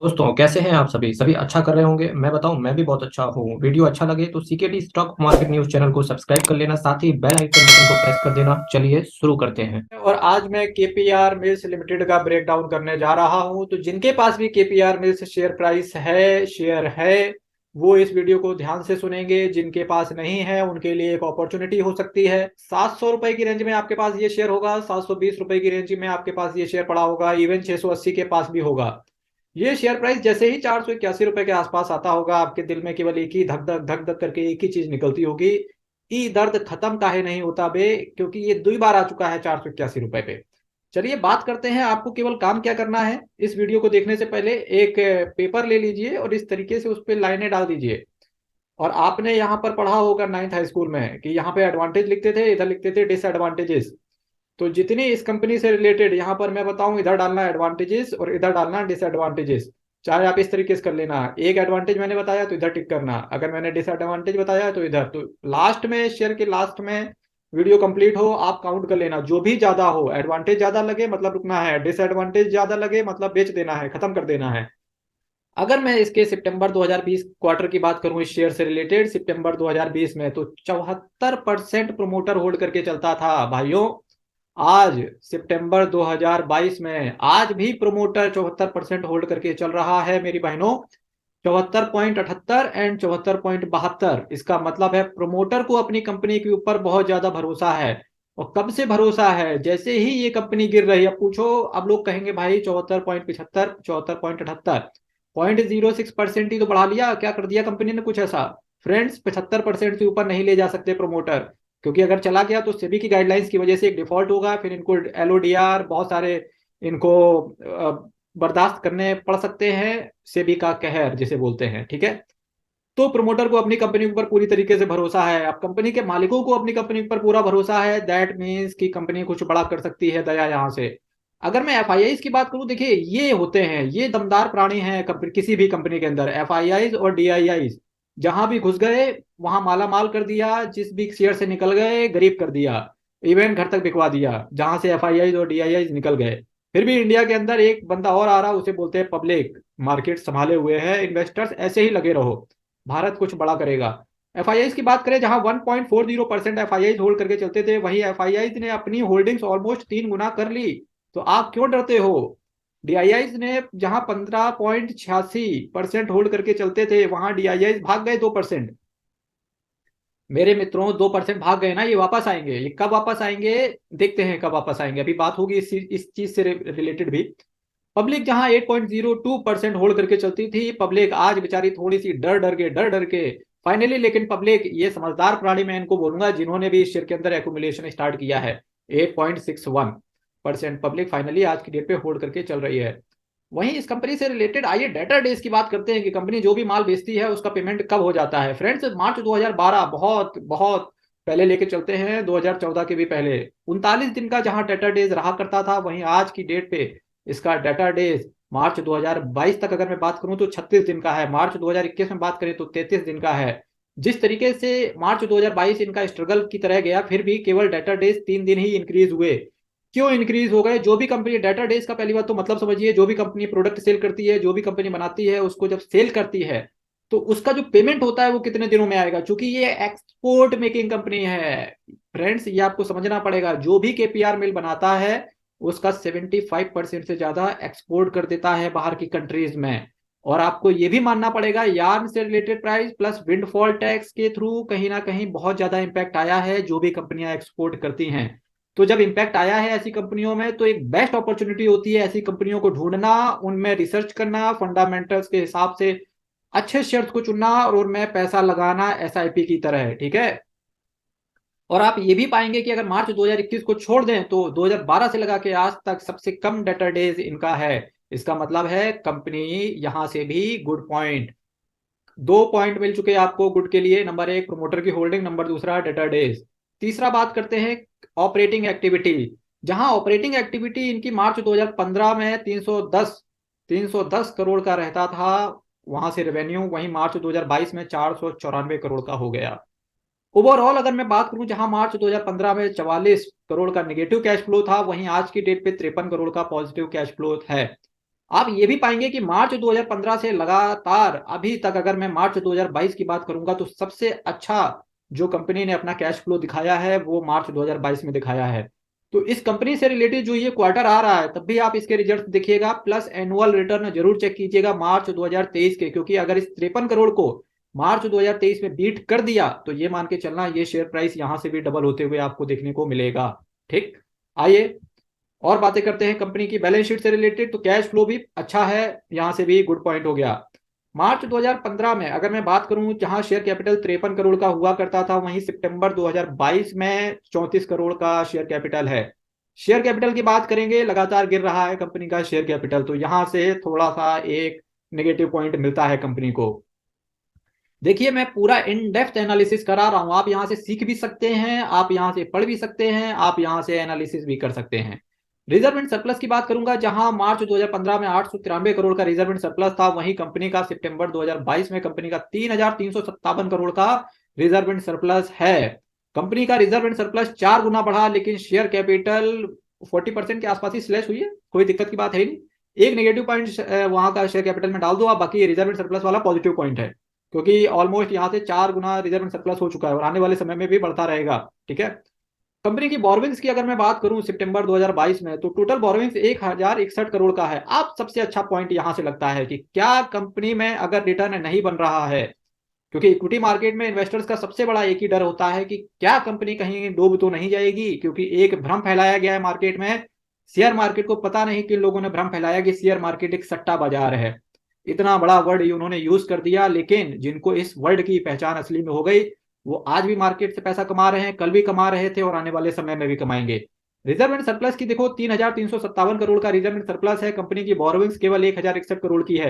दोस्तों कैसे हैं आप सभी सभी अच्छा कर रहे होंगे। मैं बताऊं, मैं भी बहुत अच्छा हूँ। वीडियो अच्छा लगे तो CKD stock market news channel को सब्सक्राइब कर लेना, साथ ही बेल आइकन बटन को प्रेस कर देना। चलिए शुरू करते हैं। और आज मैं केपीआर मिल्स लिमिटेड का ब्रेक डाउन करने जा रहा हूं। तो जिनके पास भी केपीआर मिल्स शेयर प्राइस है, शेयर है, वो इस वीडियो को ध्यान से सुनेंगे। जिनके पास नहीं है उनके लिए एक अपॉर्चुनिटी हो सकती है। 700 रुपए की रेंज में आपके पास ये शेयर होगा, 720 रुपए की रेंज में आपके पास ये शेयर पड़ा होगा, इवन 680 के पास भी होगा। ये शेयर प्राइस जैसे ही 481 रुपए के आसपास आता होगा, आपके दिल में केवल एक ही धक धक करके एक ही चीज निकलती होगी, ई दर्द खत्म काहे नहीं होता बे। क्योंकि ये 2 बार आ चुका है 481 रुपए पे। चलिए बात करते हैं। आपको केवल काम क्या करना है, इस वीडियो को देखने से पहले एक पेपर ले लीजिए और इस तरीके से उस पर लाइनें डाल दीजिए। और आपने यहाँ पर पढ़ा होगा नाइन्थ हाई स्कूल में कि यहाँ पे एडवांटेज लिखते थे, इधर लिखते थे डिसएडवांटेजेस। तो जितनी इस कंपनी से रिलेटेड यहाँ पर मैं बताऊं, इधर डालना एडवांटेजेस और इधर डालना डिसएडवांटेजेस। चाहे आप इस तरीके से कर लेना, एक एडवांटेज मैंने बताया तो इधर टिक करना, अगर मैंने डिसएडवांटेज बताया तो इधर। तो लास्ट में, शेयर के लास्ट में वीडियो कंप्लीट हो, आप काउंट कर लेना। जो भी ज्यादा हो, एडवांटेज ज्यादा लगे मतलब रुकना है, डिसएडवांटेज ज्यादा लगे मतलब बेच देना है, खत्म कर देना है। अगर मैं इसके सितंबर 2020 क्वार्टर की बात करूं, इस शेयर से रिलेटेड सितंबर 2020 में, तो 74% प्रमोटर होल्ड करके चलता था भाइयों। आज सितंबर 2022 में आज भी प्रमोटर 74% होल्ड करके चल रहा है मेरी बहनों। 74.78 एंड 74.72। इसका मतलब है प्रमोटर को अपनी कंपनी के ऊपर बहुत ज्यादा भरोसा है। और कब से भरोसा है, जैसे ही ये कंपनी गिर रही है। अब पूछो, अब लोग कहेंगे भाई 74.75, 74.78, 0.06% ही तो बढ़ा लिया, क्या कर दिया कंपनी ने कुछ ऐसा? फ्रेंड्स, 75% से ऊपर नहीं ले जा सकते प्रमोटर। क्योंकि अगर चला गया तो सेबी की गाइडलाइंस की वजह से एक डिफॉल्ट होगा, फिर इनको एलओडीआर बहुत सारे इनको बर्दाश्त करने पड़ सकते हैं। सेबी का कहर जिसे बोलते हैं, ठीक है। तो प्रमोटर को अपनी कंपनी के ऊपर पूरी तरीके से भरोसा है। अब कंपनी के मालिकों को अपनी कंपनी के ऊपर पूरा भरोसा है। दैट मीन्स कि कंपनी कुछ बड़ा कर सकती है, दया यहाँ से। अगर मैं एफआईआईज की बात करूं, देखिए ये होते हैं, ये दमदार प्राणी हैं किसी भी कंपनी के अंदर। एफआईआईज और डीआईआईज जहां भी घुस गए वहां माला माल कर दिया, जिस भी शेयर से निकल गए गरीब कर दिया, इवन घर तक बिकवा दिया जहां से एफआईआईज और डीआईआईज निकल गए। फिर भी इंडिया के अंदर एक बंदा और आ रहा, उसे बोलते हैं पब्लिक। मार्केट संभाले हुए हैं इन्वेस्टर्स, ऐसे ही लगे रहो, भारत कुछ बड़ा करेगा। एफआईआईज की बात करें, जहां 1.40% एफआईआईज होल्ड करके चलते थे, वहीं एफआईआईज ने अपनी होल्डिंग्स ऑलमोस्ट 3 गुना कर ली। तो आप क्यों डरते हो? डीआईआईज ने जहां 15.86% होल्ड करके चलते थे, वहां डीआईआईज भाग गए 2%। मेरे मित्रों, 2% भाग गए ना, ये वापस आएंगे। ये कब वापस आएंगे, देखते हैं कब वापस आएंगे, अभी बात होगी इस चीज से रिलेटेड भी। पब्लिक जहां 8.02% होल्ड करके चलती थी, पब्लिक आज बेचारी थोड़ी सी डर डर के फाइनली, लेकिन पब्लिक ये समझदार प्राणी मैं इनको बोलूंगा जिन्होंने भी इस शेयर के अंदर एक्यूमुलेशन स्टार्ट किया है। 8.61% पब्लिक फाइनली आज की डेट पे होल्ड करके चल रही है। वहीं इस कंपनी से रिलेटेड आइए डेटर डेज की बात करते हैं कि कंपनी जो भी माल बेचती है उसका पेमेंट कब हो जाता है। फ्रेंड्स, मार्च 2012, बहुत बहुत पहले लेके चलते हैं, 2014 के भी पहले, 39 दिन का जहां डेटर डेज रहा करता था, वहीं आज की डेट पे इसका डेटा डेज मार्च 2022 तक अगर मैं बात करूं तो 36 दिन का है। मार्च 2021 में बात करें तो 33 दिन का है। जिस तरीके से मार्च 2022 इनका स्ट्रगल की तरह गया, फिर भी केवल डेटा डेज 3 दिन ही इंक्रीज हुए। क्यों इंक्रीज हो गए? जो भी कंपनी, डाटा डेज का पहली बात तो मतलब समझिए, जो भी कंपनी प्रोडक्ट सेल करती है, जो भी कंपनी बनाती है, उसको जब सेल करती है तो उसका जो पेमेंट होता है वो कितने दिनों में आएगा, क्योंकि ये एक्सपोर्ट मेकिंग कंपनी है। फ्रेंड्स, ये आपको समझना पड़ेगा। जो भी केपीआर मिल बनाता है उसका 75% से ज्यादा एक्सपोर्ट कर देता है बाहर की कंट्रीज में। और आपको ये भी मानना पड़ेगा, यार्न से related price plus windfall tax के थ्रू कहीं ना कहीं बहुत ज्यादा इंपैक्ट आया है जो भी कंपनियां एक्सपोर्ट करती हैं। तो जब इम्पैक्ट आया है ऐसी कंपनियों में, तो एक बेस्ट अपॉर्चुनिटी होती है ऐसी कंपनियों को ढूंढना, उनमें रिसर्च करना, फंडामेंटल्स के हिसाब से अच्छे शेयर्स को चुनना और उनमें पैसा लगाना एसआईपी की तरह, ठीक है। और आप ये भी पाएंगे कि अगर मार्च 2021 को छोड़ दें तो 2012 से लगा के आज तक सबसे कम डेटर डेज इनका है। इसका मतलब है कंपनी यहां से भी गुड पॉइंट, 2 पॉइंट मिल चुके हैं आपको गुड के लिए। नंबर एक, प्रमोटर की होल्डिंग, नंबर दूसरा डेटर डेज। तीसरा बात करते हैं ऑपरेटिंग एक्टिविटी। जहां ऑपरेटिंग एक्टिविटी इनकी मार्च 2015 में 310 करोड़ का रहता था, वहां से रेवेन्यू, वहीं मार्च 2022 में 494 करोड़ का हो गया। ओवरऑल अगर मैं बात करूं, जहां मार्च 2015 में 44 करोड़ का नेगेटिव कैश फ्लो था, वहीं आज की डेट पे 53 करोड़ का पॉजिटिव कैश फ्लो है। आप ये भी पाएंगे कि मार्च 2015 से लगातार अभी तक अगर मैं मार्च 2022 की बात करूंगा तो सबसे अच्छा जो कंपनी ने अपना कैश फ्लो दिखाया है वो मार्च 2022 में दिखाया है। तो इस कंपनी से रिलेटेड जो ये क्वार्टर आ रहा है तब भी आप इसके रिजल्ट देखिएगा, प्लस एनुअल रिटर्न जरूर चेक कीजिएगा मार्च 2023 के, क्योंकि अगर इस 53 करोड़ को मार्च 2023 में बीट कर दिया तो ये मान के चलना ये शेयर प्राइस यहां से भी डबल होते हुए आपको देखने को मिलेगा। ठीक, आइए और बातें करते हैं कंपनी की बैलेंस शीट से रिलेटेड। तो कैश फ्लो भी अच्छा है, यहां से भी गुड पॉइंट हो गया। मार्च 2015 में अगर मैं बात करूं जहां शेयर कैपिटल 53 करोड़ का हुआ करता था, वहीं सितंबर 2022 में 34 करोड़ का शेयर कैपिटल है। शेयर कैपिटल की बात करेंगे, लगातार गिर रहा है कंपनी का शेयर कैपिटल, तो यहां से थोड़ा सा एक नेगेटिव पॉइंट मिलता है कंपनी को। देखिए मैं पूरा इन डेप्थ एनालिसिस करा रहा हूं, आप यहां से सीख भी सकते हैं, आप यहां से पढ़ भी सकते हैं, आप यहां से एनालिसिस भी कर सकते हैं। रिजर्व एंड सरप्लस की बात करूंगा, जहां मार्च 2015 में 893 करोड़ का रिजर्व एंड सरप्लस था, वहीं कंपनी का सितंबर 2022 में कंपनी का 3357 करोड़ का रिजर्व एंड सरप्लस है। कंपनी का रिजर्व एंड सरप्लस 4 गुना बढ़ा, लेकिन शेयर कैपिटल 40% के आसपास ही स्लैश हुई है, कोई दिक्कत की बात है नहीं। एक नेगेटिव पॉइंट वहां का शेयर कैपिटल में डाल दो आप, बाकी रिजर्व एंड सरप्लस वाला पॉजिटिव पॉइंट है, क्योंकि ऑलमोस्ट यहाँ से 4 गुना रिजर्व एंड सरप्लस हो चुका है और आने वाले समय में भी बढ़ता रहेगा। ठीक है, कंपनी की बोरोविंग्स की अगर मैं बात करूं सितंबर 2022 में, तो टोटल बोरोविंग्स 1061 करोड़ का है। आप सबसे अच्छा पॉइंट यहां से लगता है कि क्या कंपनी में अगर रिटर्न नहीं बन रहा है, क्योंकि इक्विटी मार्केट में इन्वेस्टर्स का सबसे बड़ा एक ही डर होता है कि क्या कंपनी कहीं डूब तो नहीं जाएगी, क्योंकि एक भ्रम फैलाया गया है मार्केट में। शेयर मार्केट को पता नहीं किन लोगों ने भ्रम फैलाया कि शेयर मार्केट एक सट्टा बाजार है, इतना बड़ा वर्ड उन्होंने यूज कर दिया, लेकिन जिनको इस वर्ड की पहचान असली में हो गई वो आज भी मार्केट से पैसा कमा रहे हैं, कल भी कमा रहे थे और आने वाले समय में भी कमाएंगे। रिजर्व एंड सरप्लस की देखो 3357 करोड़ का रिजर्व एंड सरप्लस है, कंपनी की बोरोविंग्स केवल 1061 करोड़ की है।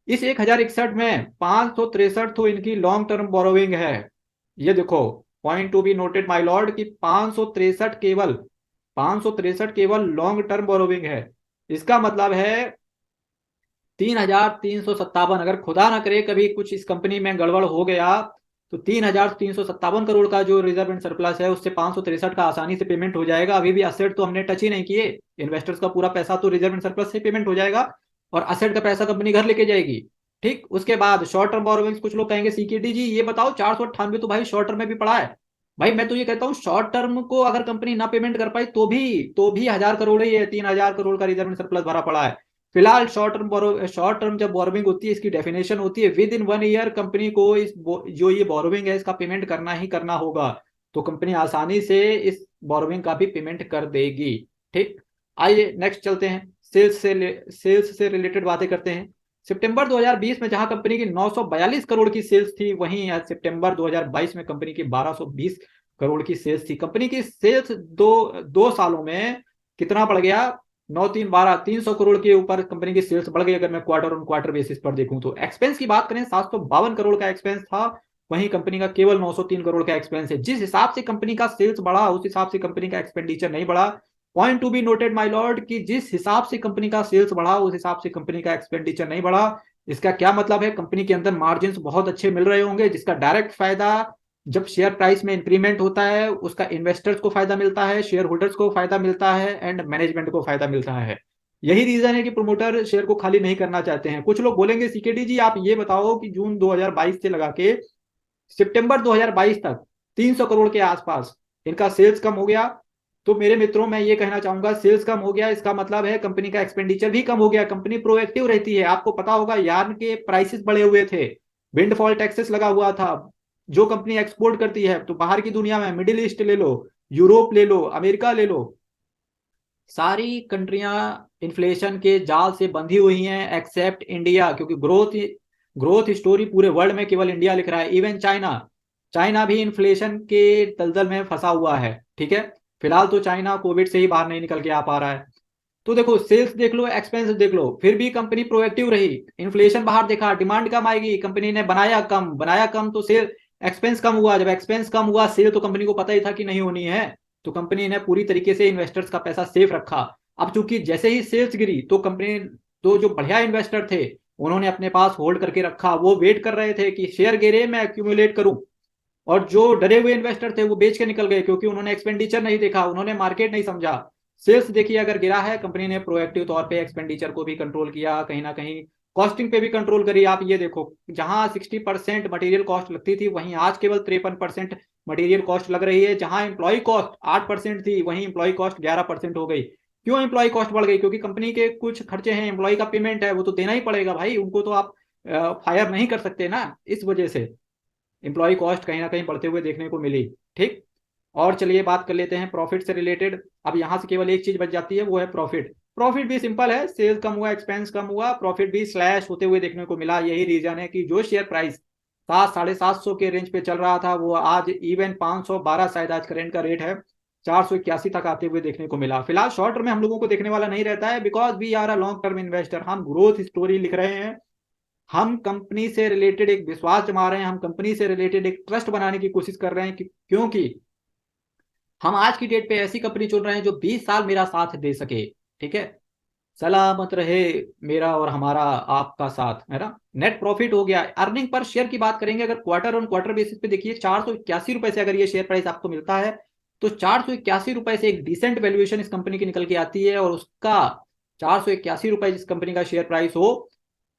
इस 1061 में 563 तो इनकी लॉन्ग टर्म बोरोविंग है। ये देखो, point to be noted my Lord कि 563 केवल लॉन्ग टर्म बोरोविंग है। इसका मतलब है 3357, अगर खुदा ना करे कभी कुछ इस कंपनी में गड़बड़ हो गया तो 3357 करोड़ का जो रिजर्व एंड सरप्लस है उससे 563 का आसानी से पेमेंट हो जाएगा। अभी भी असेट तो हमने टच ही नहीं किए, इन्वेस्टर्स का पूरा पैसा तो रिजर्व एंड सरप्लस से पेमेंट हो जाएगा और असेट का पैसा कंपनी घर लेके जाएगी। ठीक, उसके बाद शॉर्ट टर्म बोरोविंग्स, कुछ लोग कहेंगे सीकेडी जी ये बताओ 498 तो भाई शॉर्ट टर्म में भी पड़ा है। भाई मैं तो ये कहता हूँ शॉर्ट टर्म को अगर कंपनी ना पेमेंट कर पाई तो भी 1000 करोड़ ही है, 3000 करोड़ का रिजर्व एंड सरप्लस भरा पड़ा है। फिलहाल शॉर्ट टर्म जब बोरोविंग होती है इसकी डेफिनेशन होती है विद इन 1 ईयर कंपनी को जो ये बोरोविंग है इसका पेमेंट करना ही करना होगा, तो कंपनी आसानी से इस बोरोविंग का भी पेमेंट कर देगी। ठीक, आइए नेक्स्ट चलते हैं, सेल्स से रिलेटेड बातें करते हैं। सितंबर 2020 में जहां कंपनी की 942 करोड़ की सेल्स थी, वहीं सितंबर 2022 में कंपनी की 1220 करोड़ की सेल्स थी। कंपनी की सेल्स दो सालों में कितना बढ़ गया, 9 3 12 300 करोड़ के ऊपर कंपनी की सेल्स बढ़ गई। अगर मैं क्वार्टर ऑन क्वार्टर बेसिस पर देखूं तो एक्सपेंस की बात करें 752 करोड़ का एक्सपेंस था, वहीं कंपनी का केवल 903 करोड़ का एक्सपेंस है। जिस हिसाब से कंपनी का सेल्स बढ़ा उस हिसाब से कंपनी का एक्सपेंडिचर नहीं बढ़ा। Point to be noted my Lord कि जिस हिसाब से कंपनी का सेल्स बढ़ा उस हिसाब से कंपनी का एक्सपेंडिचर नहीं बढ़ा। इसका क्या मतलब है, कंपनी के अंदर मार्जिन बहुत अच्छे मिल रहे होंगे, जिसका डायरेक्ट फायदा जब शेयर प्राइस में इंक्रीमेंट होता है उसका इन्वेस्टर्स को फायदा मिलता है, शेयर होल्डर्स को फायदा मिलता है एंड मैनेजमेंट को फायदा मिलता है। यही रीजन है कि प्रमोटर शेयर को खाली नहीं करना चाहते हैं। कुछ लोग बोलेंगे सीकेडी जी आप ये बताओ कि जून 2022 से लगा के सितंबर 2022 तक 300 करोड़ के आसपास इनका सेल्स कम हो गया। तो मेरे मित्रों मैं ये कहना चाहूंगा सेल्स कम हो गया इसका मतलब है कंपनी का एक्सपेंडिचर भी कम हो गया। कंपनी प्रोएक्टिव रहती है, आपको पता होगा यार्न के प्राइसेस बढ़े हुए थे, विंडफॉल टैक्सेस लगा हुआ था। जो कंपनी एक्सपोर्ट करती है तो बाहर की दुनिया में मिडिल ईस्ट ले लो, यूरोप ले लो, अमेरिका ले लो, सारी कंट्रियां इन्फ्लेशन के जाल से बंधी हुई हैं एक्सेप्ट इंडिया, क्योंकि ग्रोथ स्टोरी पूरे वर्ल्ड में केवल इंडिया लिख रहा है। इवन चाइना भी इन्फ्लेशन के दलदल में फंसा हुआ है। ठीक है, फिलहाल तो चाइना कोविड से ही बाहर नहीं निकल के आ पा रहा है। तो देखो सेल्स देख लो, एक्सपेंस देख लो, फिर भी कंपनी प्रोएक्टिव रही। इन्फ्लेशन बाहर देखा, डिमांड कम आएगी, कंपनी ने बनाया कम तो सेल एक्सपेंस कम हुआ। जब एक्सपेंस कम हुआ सेल तो कंपनी को पता ही था कि नहीं होनी है, तो कंपनी ने पूरी तरीके से इन्वेस्टर्स का पैसा सेफ रखा। अब चूंकि जैसे ही सेल्स गिरी तो कंपनी तो जो बढ़िया इन्वेस्टर थे उन्होंने अपने पास होल्ड करके रखा, वो वेट कर रहे थे कि शेयर गिरे मैं एक्यूमुलेट करूं। और जो डरे हुए इन्वेस्टर थे वो बेच के निकल गए, क्योंकि उन्होंने एक्सपेंडिचर नहीं देखा, उन्होंने मार्केट नहीं समझा। सेल्स देखिए अगर गिरा है, कंपनी ने प्रोएक्टिव तौर पे एक्सपेंडिचर को भी कंट्रोल किया, कहीं ना कहीं कॉस्टिंग पे भी कंट्रोल करी। आप ये देखो, जहां 60% मटेरियल कॉस्ट लगती थी, वहीं आज केवल 53% मटेरियल कॉस्ट लग रही है। जहां एम्प्लॉय कॉस्ट 8% थी, वहीं एम्प्लॉय कॉस्ट 11% हो गई। क्यों एम्प्लॉय कॉस्ट बढ़ गई? क्योंकि कंपनी के कुछ खर्चे हैं, एम्प्लॉय का पेमेंट है, वो तो देना ही पड़ेगा भाई, उनको तो आप फायर नहीं कर सकते ना। इस वजह से एम्प्लॉय कॉस्ट कहीं ना कहीं बढ़ते हुए देखने को मिली। ठीक। और चलिए बात कर लेते हैं प्रॉफिट से रिलेटेड। अब यहां से केवल एक चीज बच जाती है, वो है प्रॉफिट। प्रॉफिट भी सिंपल है, सेल्स कम हुआ, एक्सपेंस कम हुआ, प्रॉफिट भी स्लैश होते हुए देखने को मिला। यही रीजन है कि जो शेयर प्राइस 700-750 के रेंज पे चल रहा था, वो आज इवन 512 शायद आज करेंट का रेट है, 481 तक आते हुए देखने को मिला। फिलहाल शॉर्ट टर्म में हम लोगों को देखने वाला नहीं रहता है, because we are a long term investor. हम ग्रोथ स्टोरी लिख रहे हैं, हम कंपनी से रिलेटेड एक विश्वास जमा रहे हैं, हम कंपनी से रिलेटेड एक ट्रस्ट बनाने की कोशिश कर रहे हैं क्योंकि हम आज की डेट पे ऐसी कंपनी चुन रहे हैं जो 20 साल मेरा साथ दे सके। ठीक है, सलामत रहे मेरा और हमारा आपका साथ, है ना। नेट प्रॉफिट हो गया। अर्निंग पर शेयर की बात करेंगे, अगर क्वार्टर ऑन क्वार्टर बेसिस पे देखिए, 481 रुपए से अगर ये शेयर प्राइस आपको मिलता है, तो 481 रुपए से एक डिसेंट वैल्यूएशन इस कंपनी की निकल के आती है। और उसका 481 रुपए जिस कंपनी का शेयर प्राइस हो,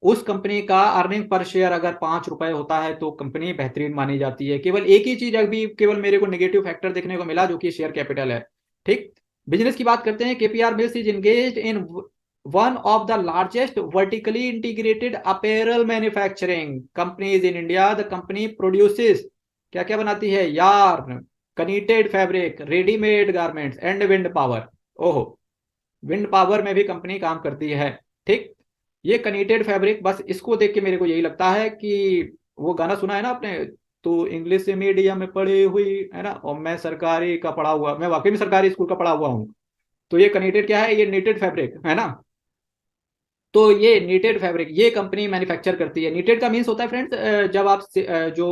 उस कंपनी का अर्निंग पर शेयर अगर 5 रुपए होता है, तो कंपनी बेहतरीन मानी जाती है। केवल एक ही चीज अभी केवल मेरे को नेगेटिव फैक्टर देखने को मिला, जो कि शेयर कैपिटल है। ठीक। बिजनेस की बात करते हैं। KPR Mills is engaged in one of the largest vertically integrated apparel manufacturing companies in India. The company produces, क्या क्या बनाती है? Yarn, knitted fabric, readymade garments and wind power. ओहो, विंड पावर में भी कंपनी काम करती है। ठीक। ये कनेक्टेड फैब्रिक, बस इसको देख के मेरे को यही लगता है कि वो गाना सुना है ना आपने, तो इंग्लिश मीडियम में पढ़ी हुई है ना, और मैं सरकारी का पढ़ा हुआ, मैं वाकई में सरकारी स्कूल का पढ़ा हुआ हूँ। तो ये कनेक्टेड क्या है? ये नीटेड फैब्रिक है ना। तो ये नीटेड फैब्रिक ये कंपनी मैन्युफैक्चर करती है। नीटेड का मीन्स होता है फ्रेंड्स, जब आप जो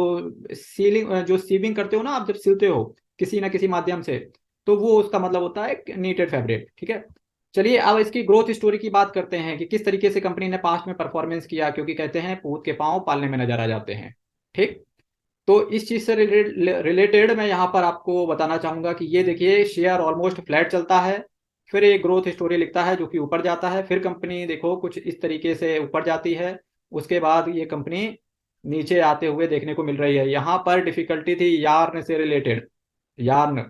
सीलिंग जो सीविंग करते हो ना, आप जब सिलते हो किसी ना किसी माध्यम से, तो वो उसका मतलब होता है नीटेड फैब्रिक। ठीक है। चलिए अब इसकी ग्रोथ स्टोरी की बात करते हैं कि किस तरीके से कंपनी ने पास्ट में परफॉर्मेंस किया, क्योंकि कहते हैं पूत के पांव पालने में नजर आ जाते हैं। ठीक। तो इस चीज से रिलेटेड मैं यहाँ पर आपको बताना चाहूंगा कि ये देखिए, शेयर ऑलमोस्ट फ्लैट चलता है, फिर एक ग्रोथ स्टोरी लिखता है जो कि ऊपर जाता है, फिर कंपनी देखो कुछ इस तरीके से ऊपर जाती है, उसके बाद ये कंपनी नीचे आते हुए देखने को मिल रही है। यहाँ पर डिफिकल्टी थी यार्न से रिलेटेड। यार्न,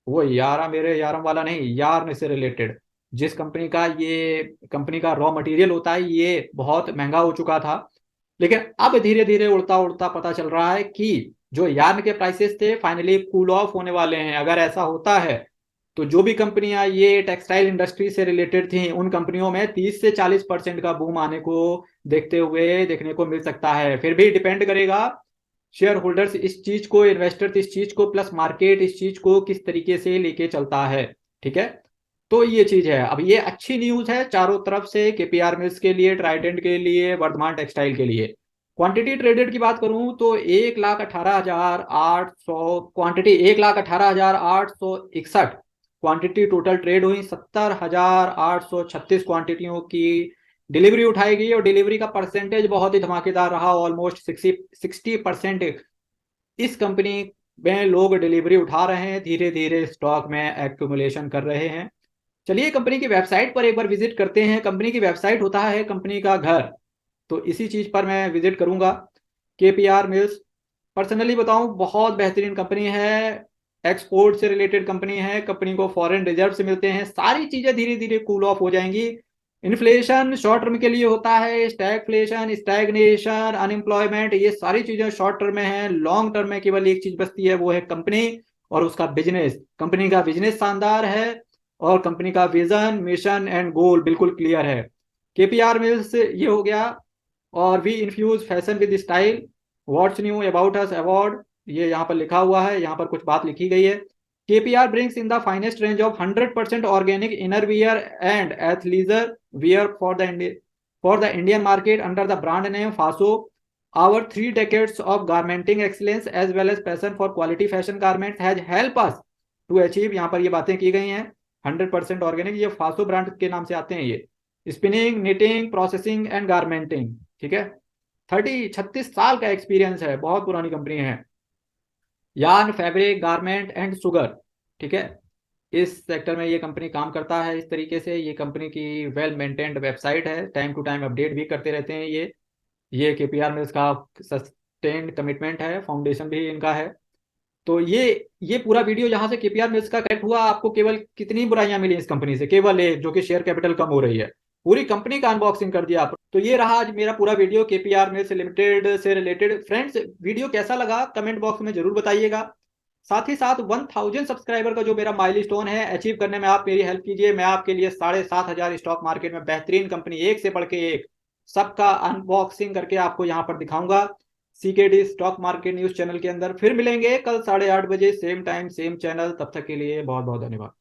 वो यारा मेरे यारम वाला नहीं, यार्न से रिलेटेड। जिस कंपनी का ये कंपनी का रॉ मटेरियल होता है, ये बहुत महंगा हो चुका था, लेकिन अब धीरे धीरे उड़ता उड़ता पता चल रहा है कि जो यार्न के प्राइसेस थे फाइनली कूल ऑफ होने वाले हैं। अगर ऐसा होता है, तो जो भी कंपनियां ये टेक्सटाइल इंडस्ट्री से रिलेटेड थी, उन कंपनियों में 30 से 40% का बूम आने को देखते हुए देखने को मिल सकता है। फिर भी डिपेंड करेगा शेयर होल्डर्स इस चीज को, इन्वेस्टर इस चीज को, प्लस मार्केट इस चीज को किस तरीके से लेके चलता है। ठीक है। तो ये चीज है। अब ये अच्छी न्यूज है चारों तरफ से, केपीआर मिल्स के लिए, ट्राइडेंट के लिए, वर्धमान टेक्सटाइल के लिए। क्वांटिटी ट्रेडेड की बात करूं तो 1,18,800 क्वांटिटी, 1,18,861 क्वांटिटी टोटल ट्रेड हुई। 70,836 क्वांटिटियों की डिलीवरी उठाई गई, और डिलीवरी का परसेंटेज बहुत ही धमाकेदार रहा, ऑलमोस्ट 60% इस कंपनी में लोग डिलीवरी उठा रहे हैं, धीरे धीरे स्टॉक में एक्यूमुलेशन कर रहे हैं। चलिए कंपनी की वेबसाइट पर एक बार विजिट करते हैं। कंपनी की वेबसाइट होता है कंपनी का घर, तो इसी चीज पर मैं विजिट करूंगा। केपीआर मिल्स पर्सनली बताऊं, बहुत बेहतरीन कंपनी है, एक्सपोर्ट से रिलेटेड कंपनी है, कंपनी को फॉरेन रिजर्व से मिलते हैं, सारी चीजें धीरे धीरे कूल ऑफ हो जाएंगी। इन्फ्लेशन शॉर्ट टर्म के लिए होता है, स्टैगफ्लेशन, स्टैग्नेशन, अनएम्प्लॉयमेंट, ये सारी चीजें शॉर्ट टर्म में है। लॉन्ग टर्म में केवल एक चीज बचती है, वो है कंपनी और उसका बिजनेस। कंपनी का बिजनेस शानदार है, और कंपनी का विजन, मिशन एंड गोल बिल्कुल क्लियर है। केपीआर मिल्स ये हो गया। और we infuse fashion with style, what's new about us award, ये यहाँ पर लिखा हुआ है, यहाँ पर कुछ बात लिखी गई है। KPR brings in the finest range of 100% organic inner wear and athleisure wear for the Indian market under the brand name Faso. Our 3 decades of garmenting excellence as well as passion for quality fashion garments has helped us to achieve, यहाँ पर ये बातें की गई हैं। 100% organic, ये Faso brand के नाम से आते हैं ये। Spinning, knitting, processing and garmenting. ठीक है। 36 साल का एक्सपीरियंस है, बहुत पुरानी कंपनी है। Yarn, fabric, garment and sugar. ठीक है। इस सेक्टर में ये कंपनी काम करता है इस तरीके से। ये कंपनी की वेल मेंटेन्ड वेबसाइट है, टाइम टू टाइम अपडेट भी करते रहते हैं ये केपीआर में इसका सस्टेन्ड कमिटमेंट है, फाउंडेशन भी इनका है। तो ये पूरा वीडियो जहां से केपीआर मिल्स का कनेक्ट हुआ, आपको केवल कितनी बुराइयां मिली इस कंपनी से? केवल एक, जो कि शेयर कैपिटल कम हो रही है। पूरी कंपनी का अनबॉक्सिंग कर दिया आप। तो ये रहा आज मेरा पूरा वीडियो केपीआर मिल्स लिमिटेड से रिलेटेड। फ्रेंड्स, वीडियो कैसा लगा कमेंट बॉक्स में जरूर बताइएगा। साथ ही साथ 1000 सब्सक्राइबर का जो मेरा माइलस्टोन है अचीव करने में आप मेरी हेल्प कीजिए। मैं आपके लिए 7500 स्टॉक मार्केट में बेहतरीन कंपनी, एक से बढ़ के एक, सबका अनबॉक्सिंग करके आपको यहाँ पर दिखाऊंगा CKD stock market news channel के अंदर। फिर मिलेंगे कल 8:30 बजे, सेम टाइम सेम चैनल। तब तक के लिए बहुत बहुत धन्यवाद।